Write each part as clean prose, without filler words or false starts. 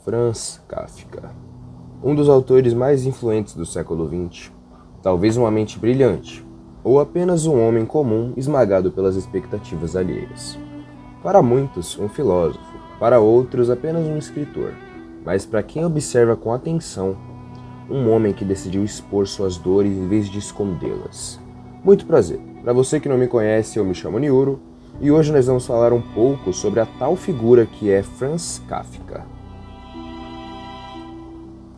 Franz Kafka, um dos autores mais influentes do século XX, talvez uma mente brilhante, ou apenas um homem comum esmagado pelas expectativas alheias. Para muitos, um filósofo, para outros, apenas um escritor, mas para quem observa com atenção, um homem que decidiu expor suas dores em vez de escondê-las. Muito prazer, para você que não me conhece, eu me chamo Niuro, e hoje nós vamos falar um pouco sobre a tal figura que é Franz Kafka.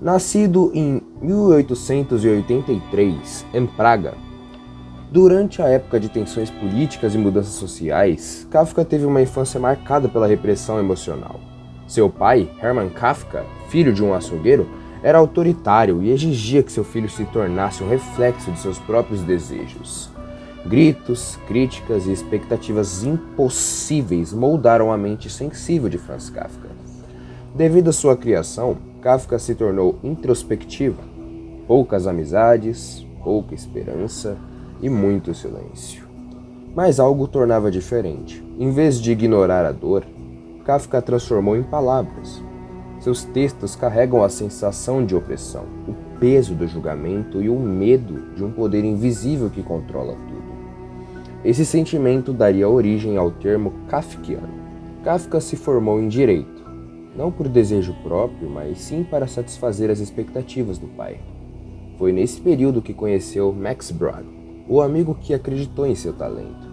Nascido em 1883, em Praga, durante a época de tensões políticas e mudanças sociais, Kafka teve uma infância marcada pela repressão emocional. Seu pai, Hermann Kafka, filho de um açougueiro, era autoritário e exigia que seu filho se tornasse um reflexo de seus próprios desejos. Gritos, críticas e expectativas impossíveis moldaram a mente sensível de Franz Kafka. Devido à sua criação, Kafka se tornou introspectivo, poucas amizades, pouca esperança e muito silêncio. Mas algo o tornava diferente. Em vez de ignorar a dor, Kafka a transformou em palavras. Seus textos carregam a sensação de opressão, o peso do julgamento e o medo de um poder invisível que controla tudo. Esse sentimento daria origem ao termo kafkiano. Kafka se formou em direito, não por desejo próprio, mas sim para satisfazer as expectativas do pai. Foi nesse período que conheceu Max Brod, o amigo que acreditou em seu talento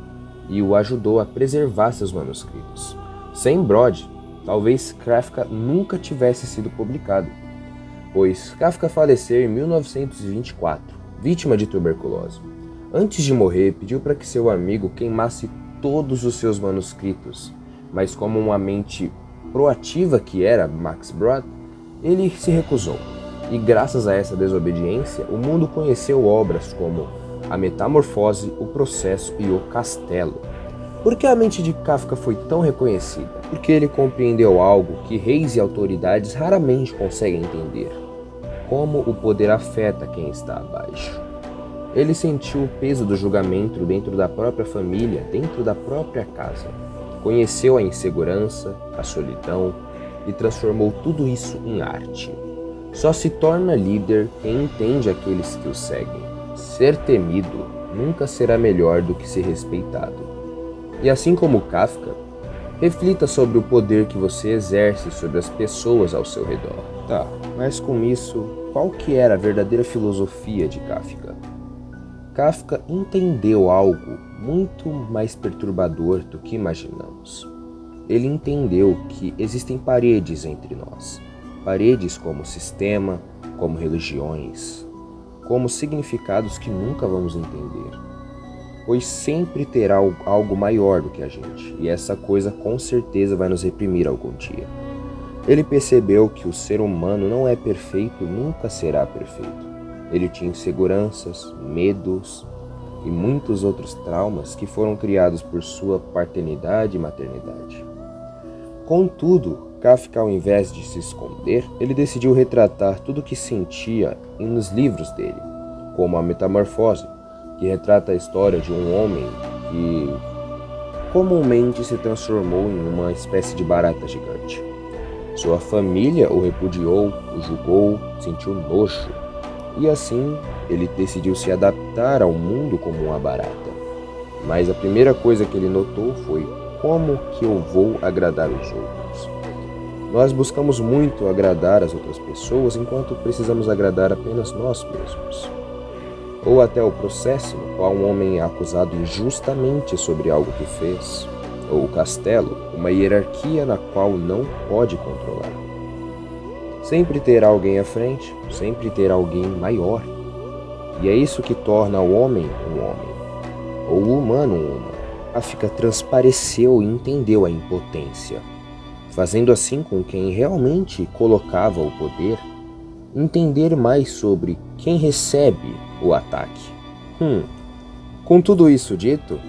e o ajudou a preservar seus manuscritos. Sem Brod, talvez Kafka nunca tivesse sido publicado, pois Kafka faleceu em 1924, vítima de tuberculose. Antes de morrer, pediu para que seu amigo queimasse todos os seus manuscritos, mas como uma mente proativa que era Max Brod, ele se recusou. E graças a essa desobediência, o mundo conheceu obras como A Metamorfose, O Processo e O Castelo. Por que a mente de Kafka foi tão reconhecida? Porque ele compreendeu algo que reis e autoridades raramente conseguem entender: como o poder afeta quem está abaixo. Ele sentiu o peso do julgamento dentro da própria família, dentro da própria casa. Conheceu a insegurança, a solidão e transformou tudo isso em arte. Só se torna líder quem entende aqueles que o seguem. Ser temido nunca será melhor do que ser respeitado. E assim como Kafka, reflita sobre o poder que você exerce sobre as pessoas ao seu redor. Tá, mas com isso, qual que era a verdadeira filosofia de Kafka? Kafka entendeu algo muito mais perturbador do que imaginamos. Ele entendeu que existem paredes entre nós. Paredes como sistema, como religiões, como significados que nunca vamos entender. Pois sempre terá algo maior do que a gente, e essa coisa com certeza vai nos reprimir algum dia. Ele percebeu que o ser humano não é perfeito, nunca será perfeito. Ele tinha inseguranças, medos e muitos outros traumas que foram criados por sua paternidade e maternidade. Contudo, Kafka, ao invés de se esconder, ele decidiu retratar tudo o que sentia nos livros dele, como A Metamorfose, que retrata a história de um homem que comumente se transformou em uma espécie de barata gigante. Sua família o repudiou, o julgou, sentiu nojo, e assim ele decidiu se adaptar ao mundo como uma barata. Mas a primeira coisa que ele notou foi: como que eu vou agradar os outros? Nós buscamos muito agradar as outras pessoas enquanto precisamos agradar apenas nós mesmos. Ou até o processo no qual um homem é acusado injustamente sobre algo que fez. Ou o castelo, uma hierarquia na qual não pode controlar. Sempre terá alguém à frente, sempre terá alguém maior. E é isso que torna o homem um homem, ou o humano um humano. Kafka transpareceu e entendeu a impotência, fazendo assim com quem realmente colocava o poder entender mais sobre quem recebe o ataque. Com tudo isso dito,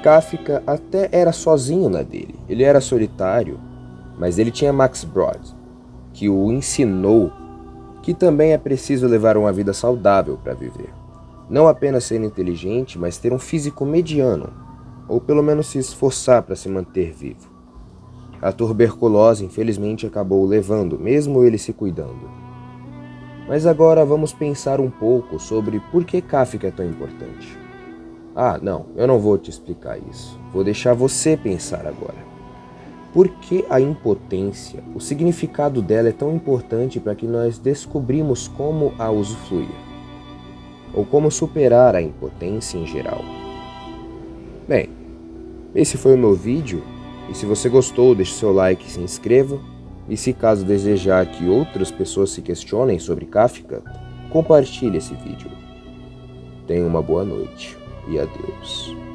Kafka até era sozinho na dele. Ele era solitário, mas ele tinha Max Brod, que o ensinou que também é preciso levar uma vida saudável para viver. Não apenas ser inteligente, mas ter um físico mediano, ou pelo menos se esforçar para se manter vivo. a tuberculose infelizmente acabou o levando, mesmo ele se cuidando. Mas agora vamos pensar um pouco sobre por que Kafka é tão importante. Não, eu não vou te explicar isso. Vou deixar você pensar agora. Por que a impotência, o significado dela é tão importante para que nós descobrimos como a usufruir? Ou como superar a impotência em geral? Bem, esse foi o meu vídeo, e se você gostou, deixe seu like e se inscreva. E se caso desejar que outras pessoas se questionem sobre Kafka, compartilhe esse vídeo. Tenha uma boa noite e adeus.